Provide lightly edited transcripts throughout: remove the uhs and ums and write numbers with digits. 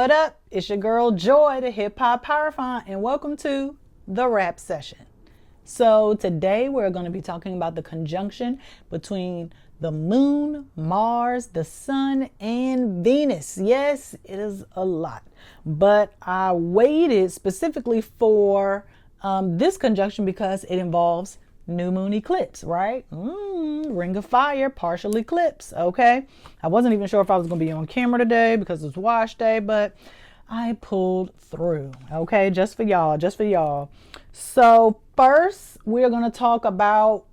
What up? It's your girl Joy, the Hip Hop Power Font, and welcome to the rap session. So today we're going to be talking about the conjunction between the moon, Mars, the sun, and Venus. Yes, it is a lot, but I waited specifically for this conjunction because it involves new moon eclipse, right? Ring of fire, partial eclipse. Okay. I wasn't even sure if I was going to be on camera today because it's wash day, but I pulled through. Okay. Just for y'all. So first we're going to talk about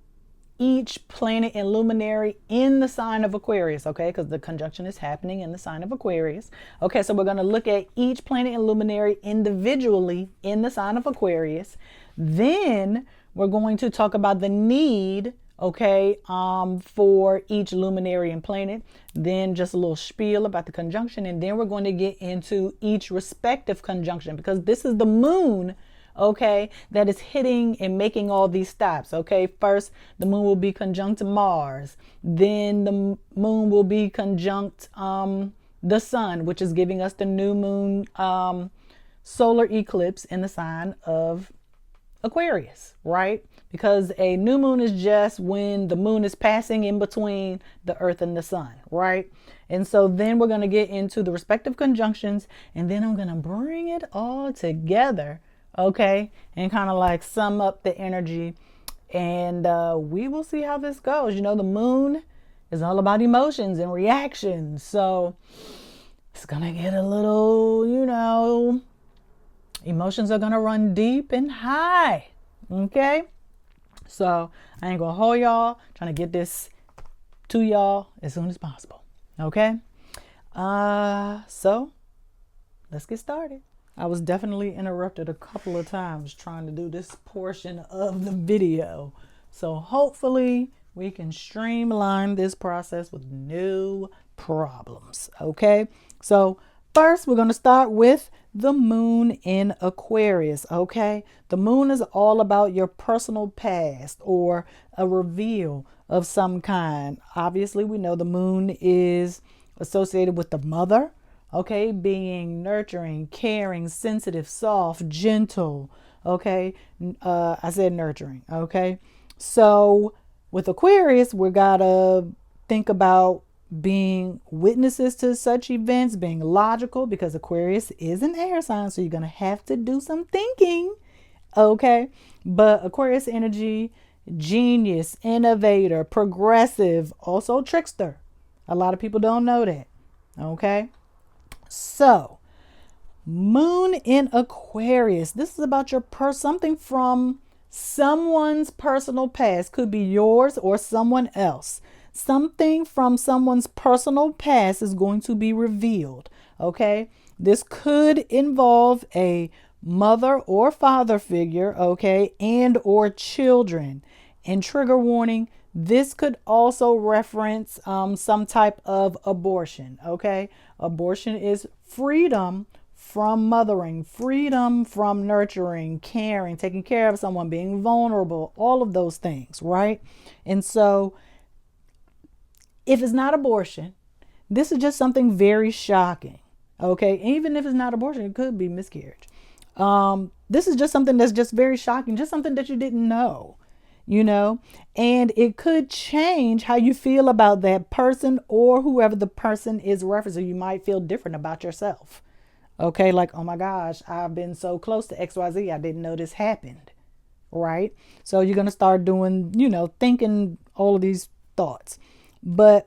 each planet and luminary in the sign of Aquarius. Okay. Because the conjunction is happening in the sign of Aquarius. Okay. So we're going to look at each planet and luminary individually in the sign of Aquarius. Then we're going to talk about the need, okay, for each luminary and planet. Then just a little spiel about the conjunction. And then we're going to get into each respective conjunction because this is the moon, okay, that is hitting and making all these stops. Okay, first the moon will be conjunct Mars. Then the moon will be conjunct the sun, which is giving us the new moon solar eclipse in the sign of Aquarius, right? Because a new moon is just when the moon is passing in between the earth and the sun, right? And so then we're going to get into the respective conjunctions, and then I'm going to bring it all together, okay? And kind of like sum up the energy, and we will see how this goes. You know, the moon is all about emotions and reactions. So it's going to get a little, emotions are going to run deep and high. Okay. So I ain't going to hold y'all, trying to get this to y'all as soon as possible. Okay. So let's get started. I was definitely interrupted a couple of times trying to do this portion of the video. So hopefully we can streamline this process with no problems. Okay. So first, we're going to start with the moon in Aquarius, okay? The moon is all about your personal past or a reveal of some kind. Obviously, we know the moon is associated with the mother, okay? Being nurturing, caring, sensitive, soft, gentle, okay? I said nurturing, okay? So with Aquarius, we got to think about being witnesses to such events, being logical, because Aquarius is an air sign, so you're going to have to do some thinking, okay? But Aquarius energy, genius, innovator, progressive, also trickster. A lot of people don't know that, okay? So moon in Aquarius, this is about your something from someone's personal past. Could be yours or someone else. Something from someone's personal past is going to be revealed. Okay. This could involve a mother or father figure. Okay. And or children. And trigger warning, this could also reference some type of abortion. Okay. Abortion is freedom from mothering, freedom from nurturing, caring, taking care of someone, being vulnerable, all of those things. Right. And so if it's not abortion, this is just something very shocking. Okay. Even if it's not abortion, it could be miscarriage. This is just something that's just very shocking, just something that you didn't know, and it could change how you feel about that person or whoever the person is referencing. You might feel different about yourself. Okay. Like, oh my gosh, I've been so close to XYZ. I didn't know this happened. Right. So you're going to start doing, thinking all of these thoughts. But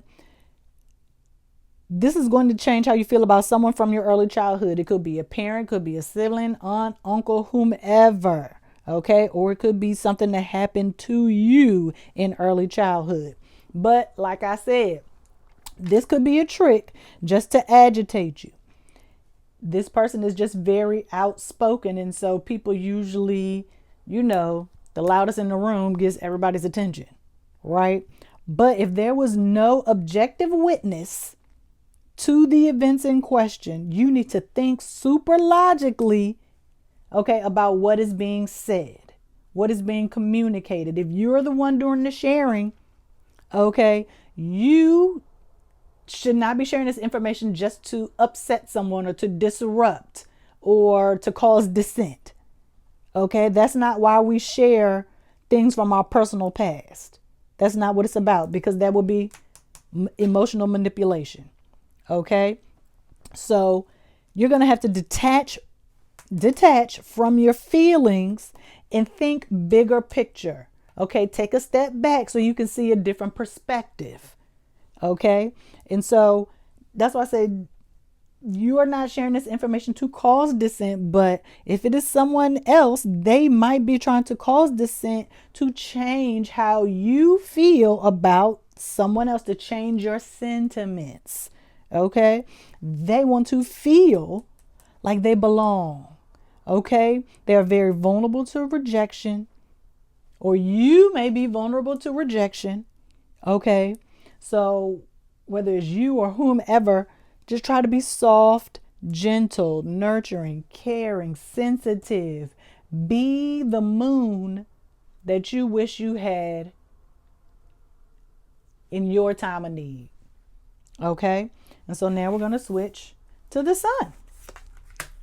this is going to change how you feel about someone from your early childhood. It could be a parent, could be a sibling, aunt, uncle, whomever. Okay. Or it could be something that happened to you in early childhood. But like I said, this could be a trick just to agitate you. This person is just very outspoken. And so people usually, the loudest in the room gets everybody's attention. Right. But if there was no objective witness to the events in question, you need to think super logically, okay, about what is being said, what is being communicated. If you're the one doing the sharing, okay, you should not be sharing this information just to upset someone or to disrupt or to cause dissent. Okay, that's not why we share things from our personal past. That's not what it's about, because that would be emotional manipulation. Okay, so you're going to have to detach from your feelings and think bigger picture. Okay, take a step back so you can see a different perspective. Okay, and so that's why I say you are not sharing this information to cause dissent, but if it is someone else, they might be trying to cause dissent to change how you feel about someone else, to change your sentiments. Okay, they want to feel like they belong. Okay, they're very vulnerable to rejection, or you may be vulnerable to rejection. Okay, so whether it's you or whomever, just try to be soft, gentle, nurturing, caring, sensitive. Be the moon that you wish you had in your time of need. Okay, and so now we're going to switch to the sun.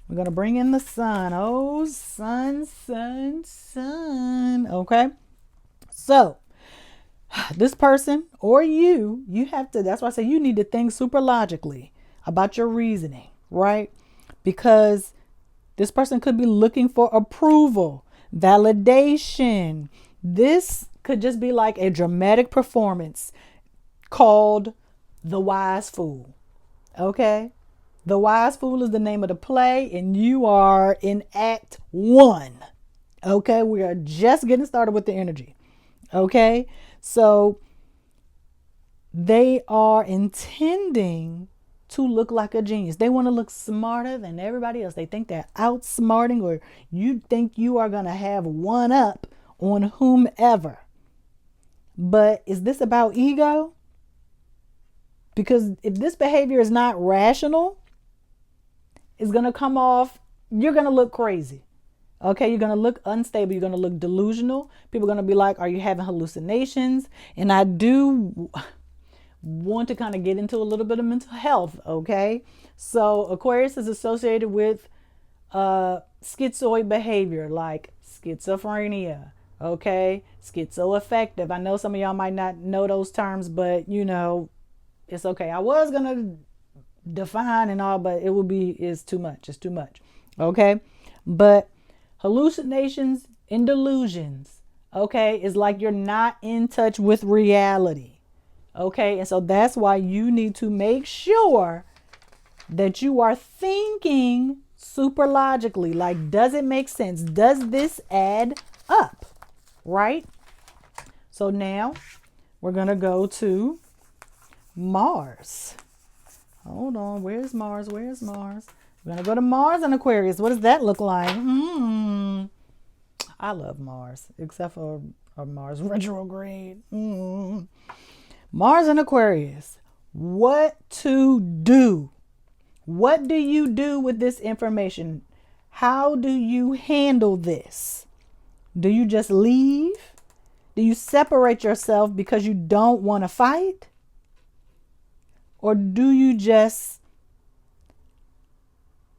We're going to bring in the sun. Oh, sun, sun, sun. Okay. So this person or you have to, that's why I say you need to think super logically about your reasoning, right? Because this person could be looking for approval, validation. This could just be like a dramatic performance called The Wise Fool. Okay. The Wise Fool is the name of the play, and you are in Act 1. Okay, we are just getting started with the energy. Okay, so they are intending to look like a genius. They want to look smarter than everybody else. They think they're outsmarting, or you think you are going to have one up on whomever. But is this about ego? Because if this behavior is not rational, it's going to come off, you're going to look crazy. Okay, you're going to look unstable. You're going to look delusional. People are going to be like, are you having hallucinations? And I do want to kind of get into a little bit of mental health. Okay, so Aquarius is associated with schizoid behavior like schizophrenia. Okay, schizoaffective. I know some of y'all might not know those terms, but you know, it's okay. I was going to define and all, but it's too much. It's too much. Okay, but hallucinations and delusions, okay, is like you're not in touch with reality. Okay, and so that's why you need to make sure that you are thinking super logically. Like, does it make sense? Does this add up? Right? So now we're gonna go to Mars. Hold on, where's Mars? Where's Mars? We're going to go to Mars and Aquarius. What does that look like? I love Mars, except for Mars retrograde. Mars and Aquarius. What to do? What do you do with this information? How do you handle this? Do you just leave? Do you separate yourself because you don't want to fight? Or do you just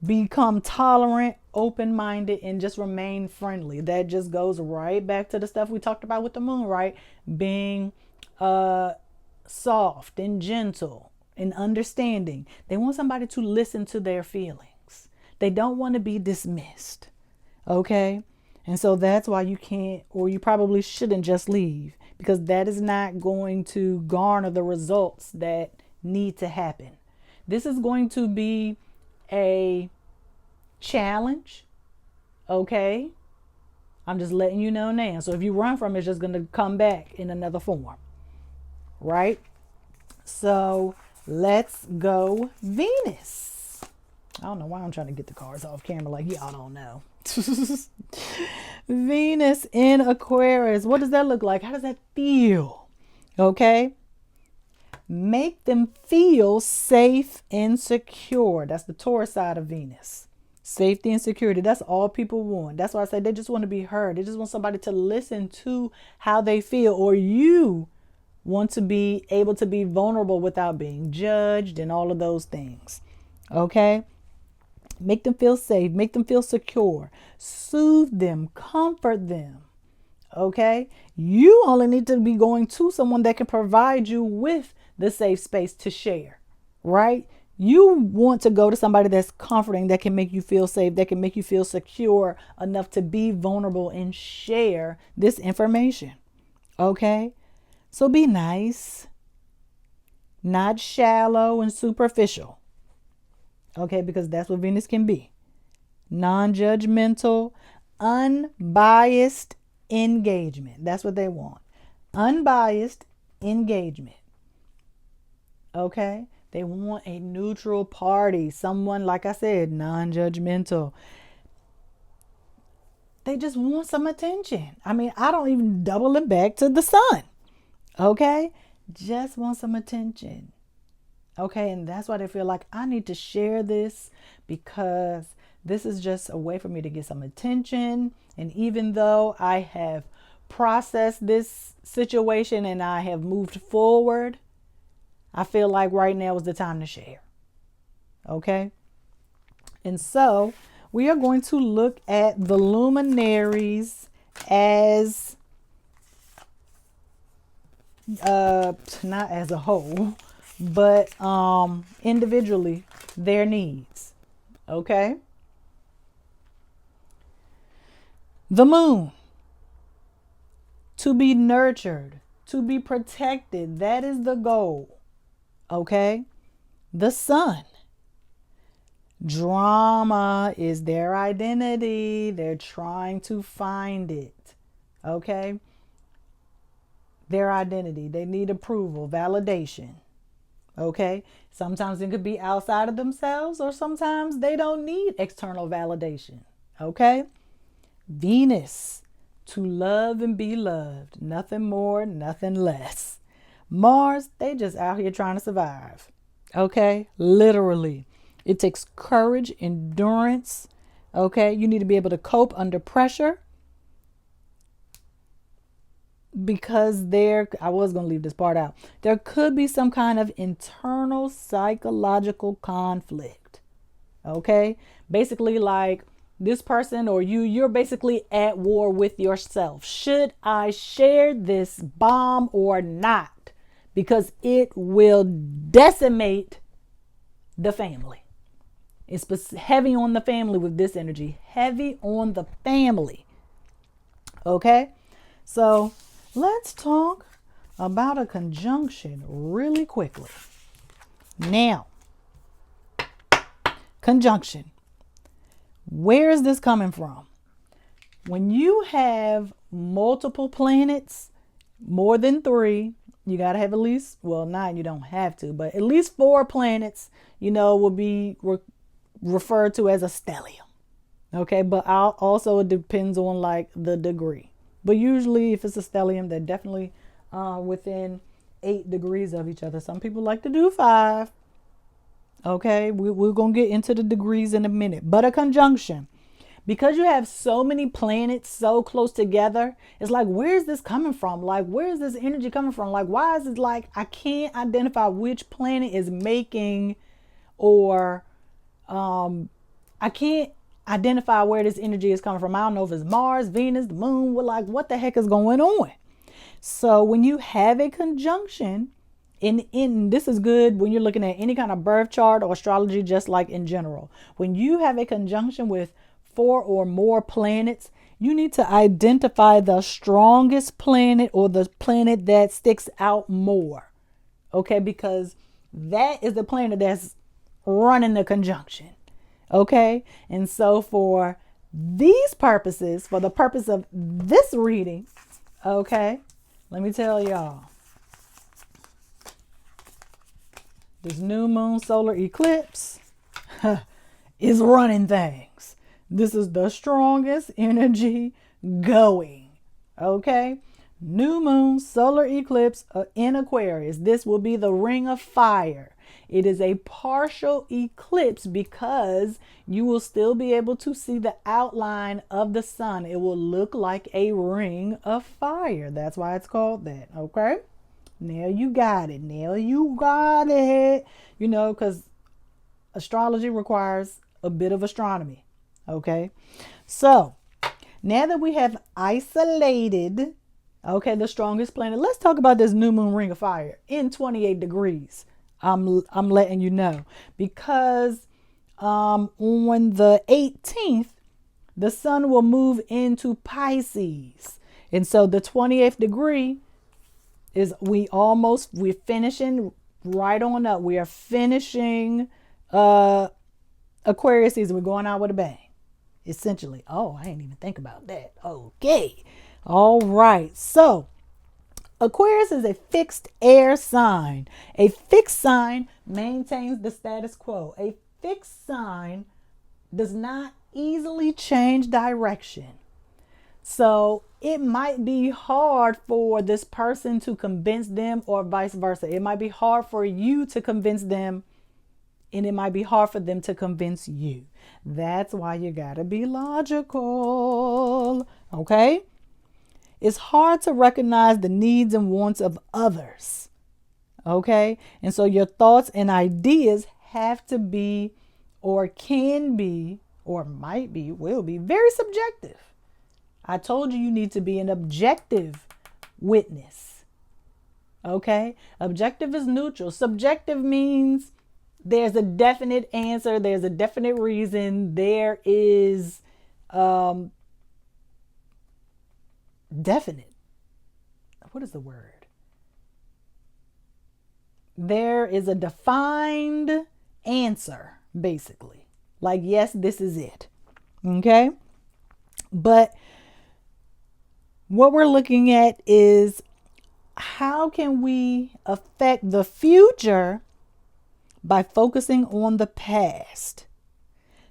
become tolerant, open-minded, and just remain friendly? That just goes right back to the stuff we talked about with the moon, right? Being soft and gentle and understanding. They want somebody to listen to their feelings. They don't want to be dismissed. Okay? And so that's why you can't, or you probably shouldn't just leave, because that is not going to garner the results that need to happen. This is going to be a challenge. Okay? I'm just letting you know now. So if you run from it, it's just going to come back in another form. Right? So let's go Venus. I don't know why I'm trying to get the cards off camera like y'all don't know. Venus in Aquarius. What does that look like? How does that feel? Okay? Make them feel safe and secure. That's the Taurus side of Venus. Safety and security. That's all people want. That's why I say they just want to be heard. They just want somebody to listen to how they feel, or you want to be able to be vulnerable without being judged and all of those things. Okay? Make them feel safe, make them feel secure, soothe them, comfort them. Okay? You only need to be going to someone that can provide you with the safe space to share, right? You want to go to somebody that's comforting, that can make you feel safe, that can make you feel secure enough to be vulnerable and share this information. Okay? So be nice, not shallow and superficial. Okay? Because that's what Venus can be. Non-judgmental, unbiased engagement. That's what they want. Unbiased engagement. Okay? They want a neutral party. Someone, like I said, non-judgmental. They just want some attention. I mean, I don't even double it back to the sun. Okay? Just want some attention. Okay? And that's why they feel like I need to share this, because this is just a way for me to get some attention. And even though I have processed this situation and I have moved forward, I feel like right now is the time to share. Okay? And so we are going to look at the luminaries as, not as a whole, but individually, their needs. Okay? The moon, to be nurtured, to be protected. That is the goal. Okay? The sun, drama is their identity. They're trying to find it. Okay? Their identity. They need approval, validation. Okay? Sometimes it could be outside of themselves, or sometimes they don't need external validation. Okay? Venus, to love and be loved. Nothing more, nothing less. Mars, they just out here trying to survive. Okay? Literally. It takes courage, endurance. Okay? You need to be able to cope under pressure. Because I was going to leave this part out. There could be some kind of internal psychological conflict. Okay? Basically, like, this person or you're basically at war with yourself. Should I share this bomb or not? Because it will decimate the family. It's heavy on the family with this energy. Heavy on the family. Okay? So let's talk about a conjunction really quickly. Now, conjunction. Where is this coming from? When you have multiple planets, more than 3, you got to have at least, 9, you don't have to, but at least 4 planets, will be referred to as a stellium. Okay, but also it depends on like the degree. But usually if it's a stellium, they're definitely within 8 degrees of each other. Some people like to do 5. Okay, we're going to get into the degrees in a minute. But a conjunction, because you have so many planets so close together, it's like, where's this coming from? Like, where's this energy coming from? Like, why is it like I can't identify which planet is making, or I can't identify where this energy is coming from. I don't know if it's Mars, Venus, the moon. What the heck is going on? So when you have a conjunction, in this is good when you're looking at any kind of birth chart or astrology, just like in general. When you have a conjunction with 4 or more planets, you need to identify the strongest planet or the planet that sticks out more. Okay, because that is the planet that's running the conjunction. Okay, and so for these purposes, for the purpose of this reading, okay, let me tell y'all. This new moon solar eclipse is running things. This is the strongest energy going. Okay? New moon solar eclipse in Aquarius. This will be the ring of fire. It is a partial eclipse because you will still be able to see the outline of the sun. It will look like a ring of fire. That's why it's called that. Okay? Now you got it. Now you got it. You know, because astrology requires a bit of astronomy. Okay. So now that we have isolated, okay, the strongest planet, let's talk about this new moon ring of fire in 28 degrees. I'm letting you know because on the 18th, the sun will move into Pisces. And so the 28th degree is we're finishing right on up. We are finishing Aquarius season. We're going out with a bang. Essentially. Oh, I didn't even think about that. Okay. All right. So Aquarius is a fixed air sign. A fixed sign maintains the status quo. A fixed sign does not easily change direction. So it might be hard for this person to convince them or vice versa. It might be hard for you to convince them and it might be hard for them to convince you. That's why you gotta be logical. Okay? It's hard to recognize the needs and wants of others. Okay? And so your thoughts and ideas have to be, or can be, or might be, will be very subjective. I told you need to be an objective witness. Okay? Objective is neutral. Subjective means there's a definite answer, there's a definite reason, there is definite. What is the word? There is a defined answer, basically. Like, yes, this is it. Okay? But what we're looking at is how can we affect the future by focusing on the past.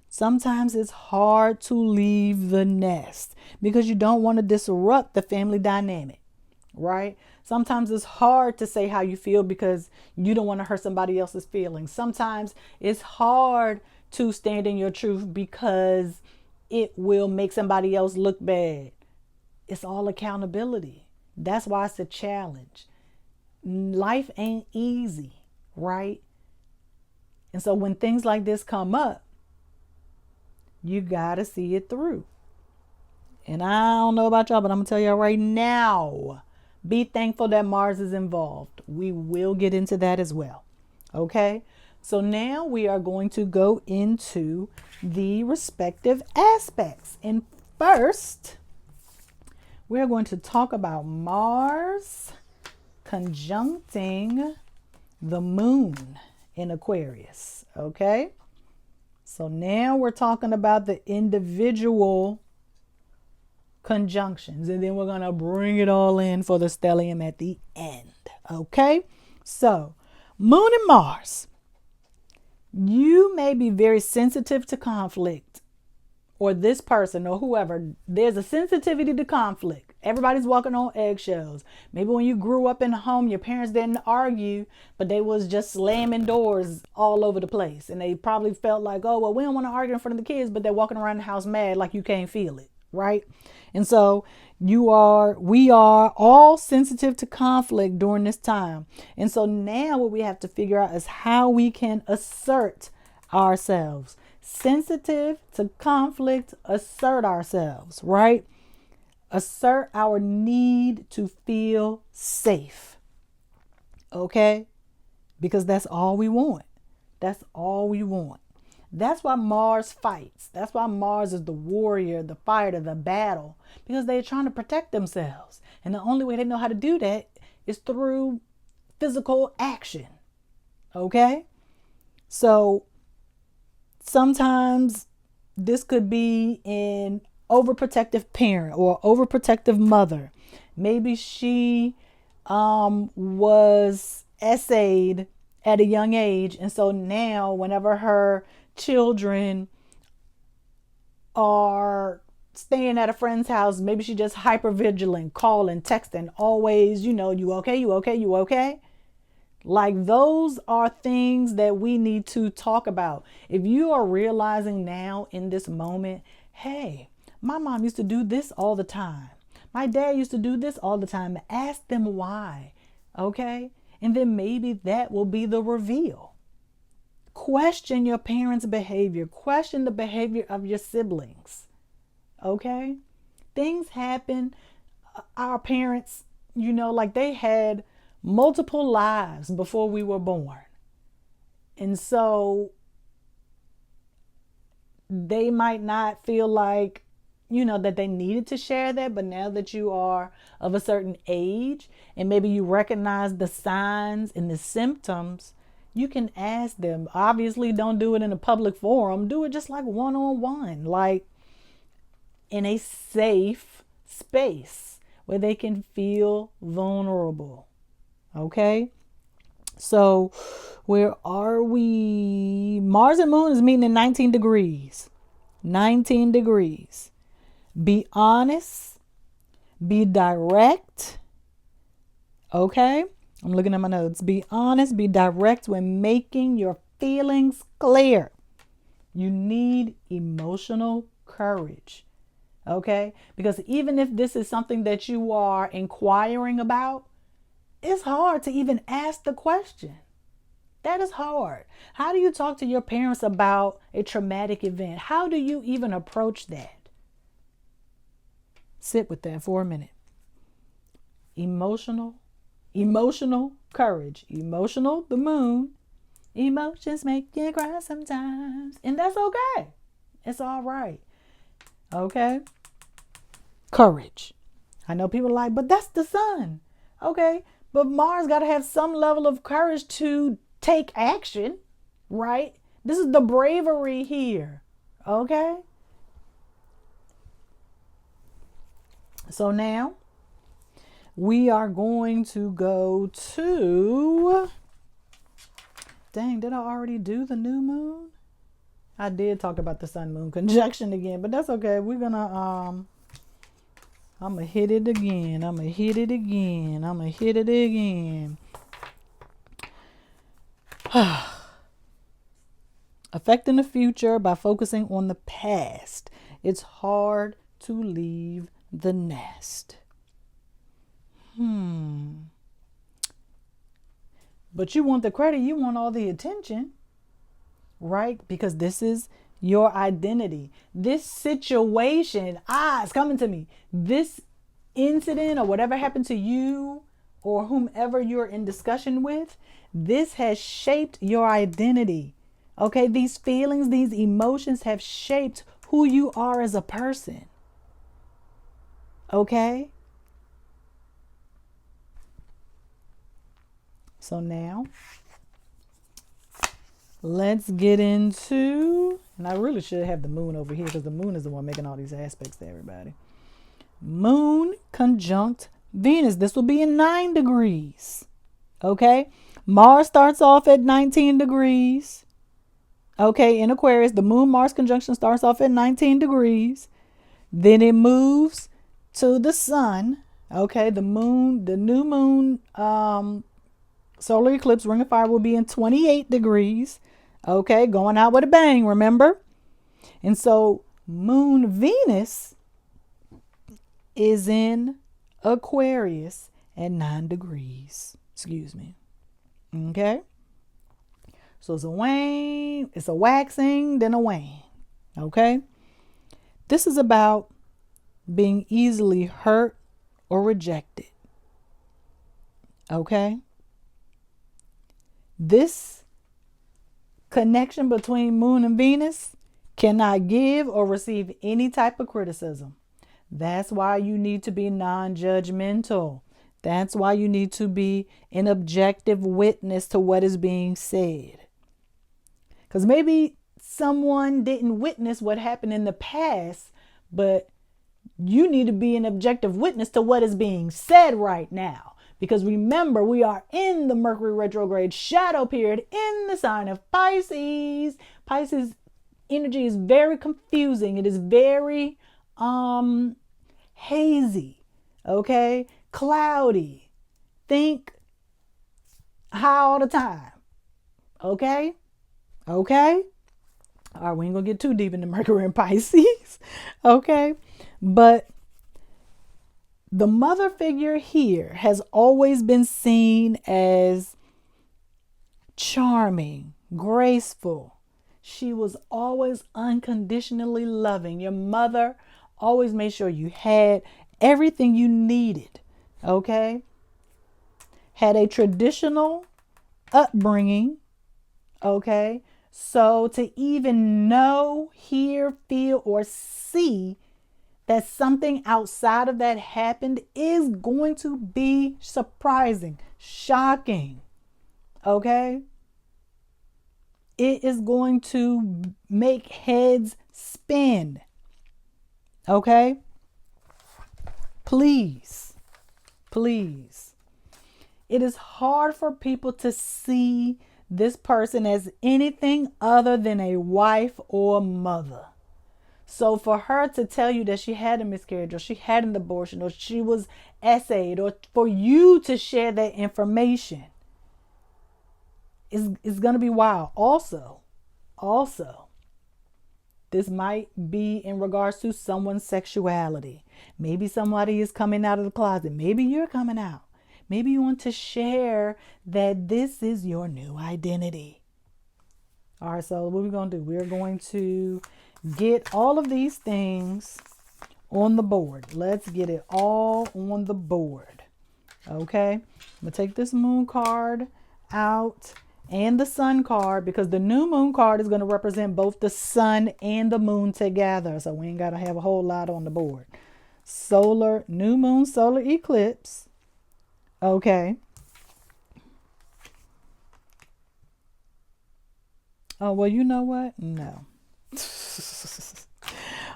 Sometimes it's hard to leave the nest because you don't want to disrupt the family dynamic, right? Sometimes it's hard to say how you feel because you don't want to hurt somebody else's feelings. Sometimes it's hard to stand in your truth because it will make somebody else look bad. It's all accountability. That's why it's a challenge. Life ain't easy, right? And so when things like this come up, you got to see it through. And I don't know about y'all, but I'm going to tell y'all right now, be thankful that Mars is involved. We will get into that as well. Okay? So now we are going to go into the respective aspects. And first, we're going to talk about Mars conjuncting the moon in Aquarius. Okay? So now we're talking about the individual conjunctions, and then we're going to bring it all in for the stellium at the end. Okay? So, Moon and Mars. You may be very sensitive to conflict, or this person or whoever. There's a sensitivity to conflict. Everybody's walking on eggshells. Maybe when you grew up in a home, your parents didn't argue, but they was just slamming doors all over the place. And they probably felt like, oh, well, we don't want to argue in front of the kids, but they're walking around the house mad like you can't feel it, right? And so we are all sensitive to conflict during this time. And so now what we have to figure out is how we can assert ourselves. Sensitive to conflict, assert ourselves, right? Assert our need to feel safe. Okay? Because that's all we want. That's all we want. That's why Mars fights. That's why Mars is the warrior, the fighter, the battle. Because they're trying to protect themselves. And the only way they know how to do that is through physical action. Okay? So sometimes this could be an overprotective parent or overprotective mother. Maybe she was essayed at a young age, and so now whenever her children are staying at a friend's house, maybe she just hyper vigilant, calling, texting, always, you okay, you okay, you okay. Like, those are things that we need to talk about. If you are realizing now in this moment, hey, my mom used to do this all the time. My dad used to do this all the time. Ask them why. Okay? And then maybe that will be the reveal. Question your parents' behavior. Question the behavior of your siblings. Okay? Things happen. Our parents, like they had multiple lives before we were born. And so they might not feel like, that they needed to share that. But now that you are of a certain age and maybe you recognize the signs and the symptoms, you can ask them. Obviously, don't do it in a public forum. Do it just like one-on-one, like in a safe space where they can feel vulnerable. Okay? So, where are we? Mars and Moon is meeting in 19 degrees. 19 degrees. Be honest. Be direct. Okay? I'm looking at my notes. Be honest. Be direct when making your feelings clear. You need emotional courage. Okay? Because even if this is something that you are inquiring about, it's hard to even ask the question. That is hard. How do you talk to your parents about a traumatic event? How do you even approach that? Sit with that for a minute. Emotional courage. Emotional, the moon. Emotions make you cry sometimes. And that's okay. It's all right. Okay? Courage. I know people are like, but that's the sun. Okay, but Mars got to have some level of courage to take action, right? This is the bravery here. Okay? So now we are going to go to, dang, did I already do the new moon? I did talk about the sun moon conjunction again, but that's okay. We're going to, I'm going to hit it again. Affecting the future by focusing on the past. It's hard to leave the nest. But you want the credit, you want all the attention, right? Because this is your identity. This situation, it's coming to me. This incident or whatever happened to you or whomever you're in discussion with, this has shaped your identity. Okay, these feelings, these emotions have shaped who you are as a person. Okay? So now, let's get into, and I really should have the moon over here because the moon is the one making all these aspects to everybody. Moon conjunct Venus. This will be in 9 degrees. Okay? Mars starts off at 19 degrees. Okay, in Aquarius, the Moon-Mars conjunction starts off at 19 degrees. Then it moves to the sun. Okay, the new moon solar eclipse, ring of fire, will be in 28 degrees. Okay, going out with a bang, remember? And so Moon Venus is in Aquarius at 9 degrees. Excuse me. Okay? So it's a wane, it's a waxing, then a wane. Okay? This is about being easily hurt or rejected. Okay? This connection between Moon and Venus cannot give or receive any type of criticism. That's why you need to be non-judgmental. That's why you need to be an objective witness to what is being said. Because maybe someone didn't witness what happened in the past, but you need to be an objective witness to what is being said right now. Because remember, we are in the Mercury retrograde shadow period in the sign of Pisces. Pisces energy is very confusing. It is very hazy, okay? Cloudy. Think high all the time, okay? Okay? All right, we ain't gonna get too deep into Mercury and Pisces, okay? But The mother figure here has always been seen as charming, graceful. She was always unconditionally loving. Your mother always made sure you had everything you needed, okay? Had a traditional upbringing, okay? So to even know, hear, feel, or see that something outside of that happened is going to be surprising, shocking, okay? It is going to make heads spin, okay? Please, please. It is hard for people to see this person as anything other than a wife or mother. So for her to tell you that she had a miscarriage or she had an abortion or she was essayed, or for you to share that information is going to be wild. Also, this might be in regards to someone's sexuality. Maybe somebody is coming out of the closet. Maybe you're coming out. Maybe you want to share that this is your new identity. All right, so what we're going to do, we're going to get all of these things on the board. Let's get it all on the board. Okay, I'm going to take this moon card out and the sun card, because the new moon card is going to represent both the sun and the moon together. So we ain't got to have a whole lot on the board. Solar, new moon, solar eclipse. Okay. Oh, well, you know what? No.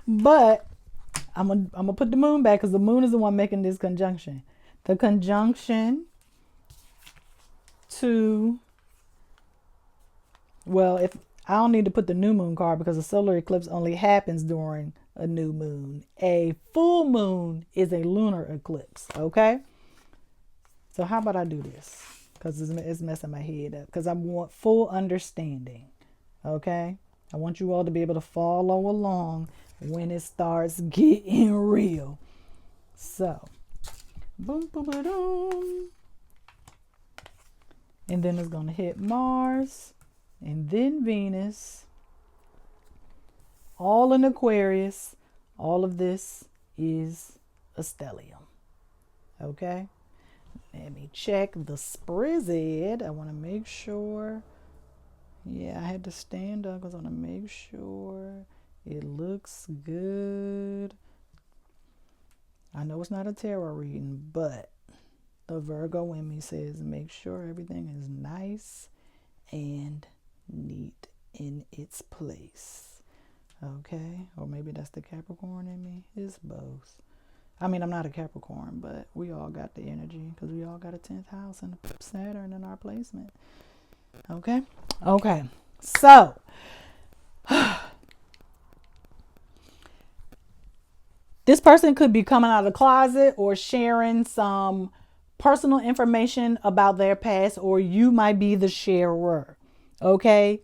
But I'm gonna put the moon back because the moon is the one making this conjunction. The conjunction to, well, if I don't need to put the new moon card because the solar eclipse only happens during a new moon. A full moon is a lunar eclipse, okay? So how about I do this? Because it's messing my head up. Because I want full understanding, okay? I want you all to be able to follow along when it starts getting real. So, boom, boom, boom, boom. And then it's going to hit Mars and then Venus, all in Aquarius. All of this is a stellium, okay? Let me check the spread. I want to make sure. Yeah, I had to stand up because I want to make sure it looks good. I know it's not a tarot reading, but the Virgo in me says make sure everything is nice and neat in its place. Okay? Or maybe that's the Capricorn in me. It's both. I mean, I'm not a Capricorn, but we all got the energy because we all got a 10th house and a Saturn in our placement. Okay? Okay. So, this person could be coming out of the closet or sharing some personal information about their past, or you might be the sharer. Okay?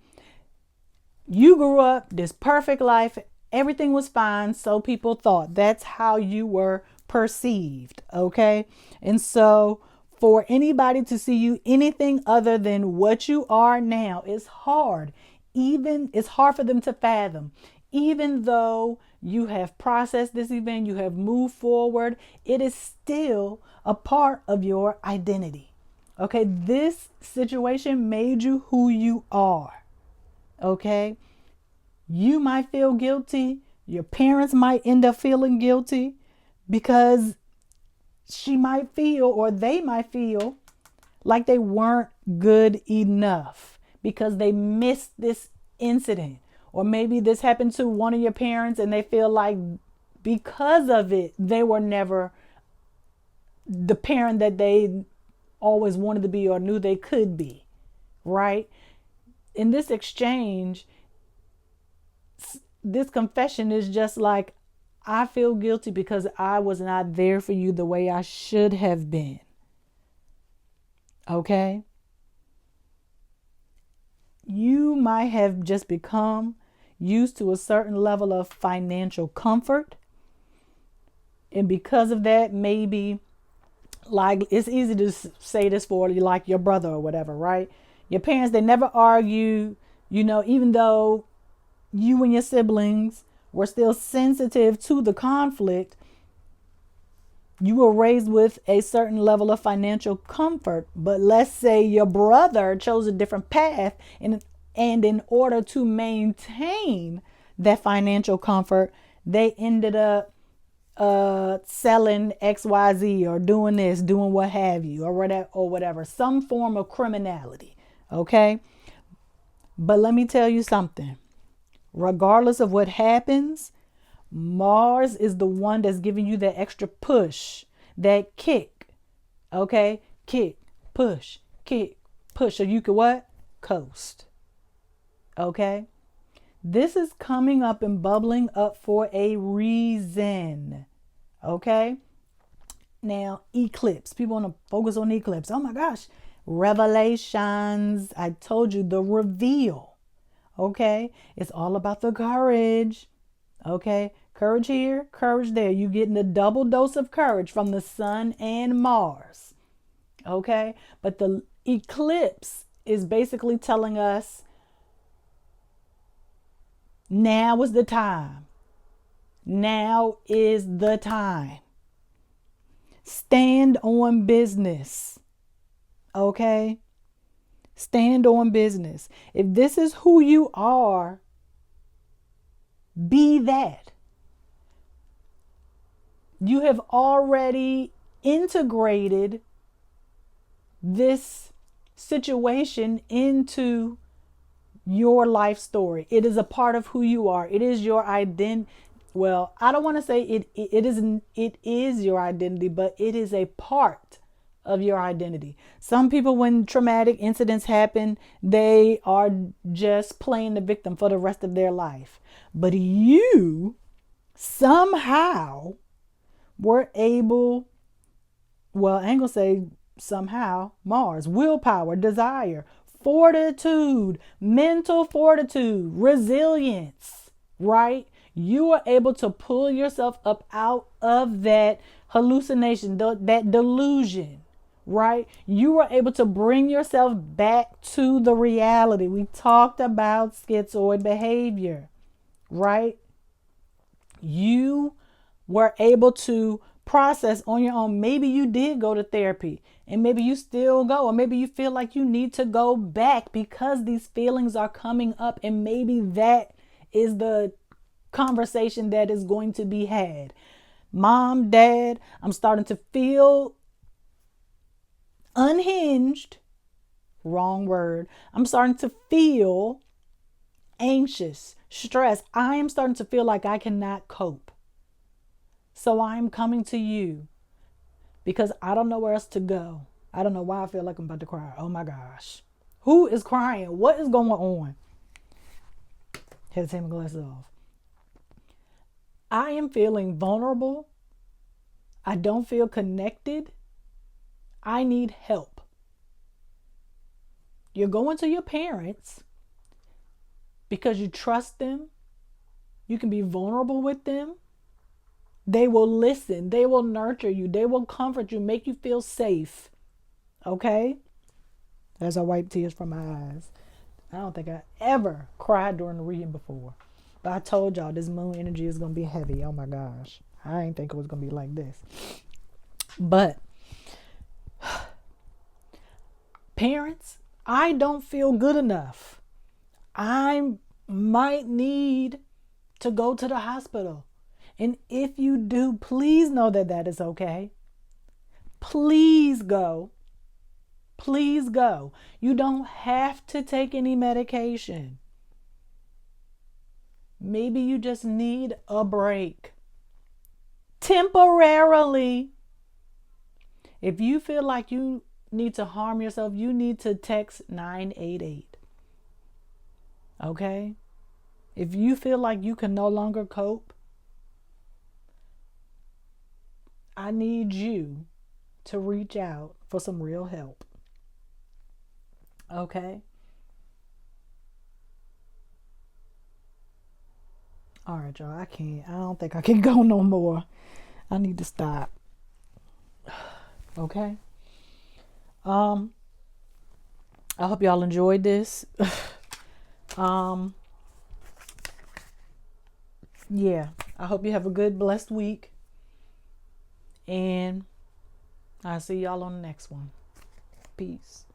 You grew up this perfect life. Everything was fine, so people thought. That's how you were perceived, okay? And so for anybody to see you anything other than what you are now is hard. It's hard for them to fathom. Even though you have processed this event, you have moved forward, it is still a part of your identity. Okay? This situation made you who you are. Okay? You might feel guilty. Your parents might end up feeling guilty because she might feel, or they might feel, like they weren't good enough because they missed this incident. Or maybe this happened to one of your parents and they feel like because of it, they were never the parent that they always wanted to be or knew they could be, right? In this exchange, this confession is just like, I feel guilty because I was not there for you the way I should have been. Okay? You might have just become used to a certain level of financial comfort And because of that, maybe, like, it's easy to say this for like your brother or whatever, right? Your parents, they never argue, even though you and your siblings were still sensitive to the conflict. You were raised with a certain level of financial comfort, but let's say your brother chose a different path, and in order to maintain that financial comfort, they ended up selling XYZ or doing this, doing what have you, or whatever, some form of criminality. Okay. But let me tell you something. Regardless of what happens, Mars is the one that's giving you that extra push, that kick. Okay? Kick, push, kick, push. So you can what? Coast. Okay? This is coming up and bubbling up for a reason. Okay? Now, eclipse. People want to focus on eclipse. Oh my gosh. Revelations. I told you, the reveal. Okay? It's all about the courage. Okay? Courage here, courage there. You're getting a double dose of courage from the sun and Mars. Okay? But the eclipse is basically telling us now is the time. Now is the time. Stand on business. Okay? Stand on business. If this is who you are, be that. You have already integrated this situation into your life story. It is a part of who you are. It is your identity. Well, I don't want to say it is your identity, but it is a part of your identity. Some people, when traumatic incidents happen, they are just playing the victim for the rest of their life. But you somehow were able, well, I ain't gonna say somehow, Mars, willpower, desire, fortitude, mental fortitude, resilience, right? You are able to pull yourself up out of that hallucination, that delusion, right? You were able to bring yourself back to the reality. We talked about schizoid behavior, right? You were able to process on your own. Maybe you did go to therapy, and maybe you still go, or maybe you feel like you need to go back because these feelings are coming up, and maybe that is the conversation that is going to be had. Mom, dad, I'm starting to feel unhinged. Wrong word. I'm starting to feel anxious, stressed. I am starting to feel like I cannot cope. So I'm coming to you because I don't know where else to go. I don't know why I feel like I'm about to cry. Oh my gosh. Who is crying? What is going on? Had to take my glasses off. I am feeling vulnerable. I don't feel connected. I need help. You're going to your parents because you trust them. You can be vulnerable with them. They will listen. They will nurture you. They will comfort you, make you feel safe. Okay? As I wipe tears from my eyes. I don't think I ever cried during the reading before. But I told y'all this moon energy is going to be heavy. Oh my gosh. I didn't think it was going to be like this. But parents, I don't feel good enough. I might need to go to the hospital. And if you do, please know that that is okay. Please go. Please go. You don't have to take any medication. Maybe you just need a break. Temporarily. If you feel like you need to harm yourself, you need to text 988. Okay? If you feel like you can no longer cope, I need you to reach out for some real help. Okay? All right, y'all. I don't think I can go no more. I need to stop. Okay. I hope y'all enjoyed this. Yeah. I hope you have a good, blessed week. And I'll see y'all on the next one. Peace.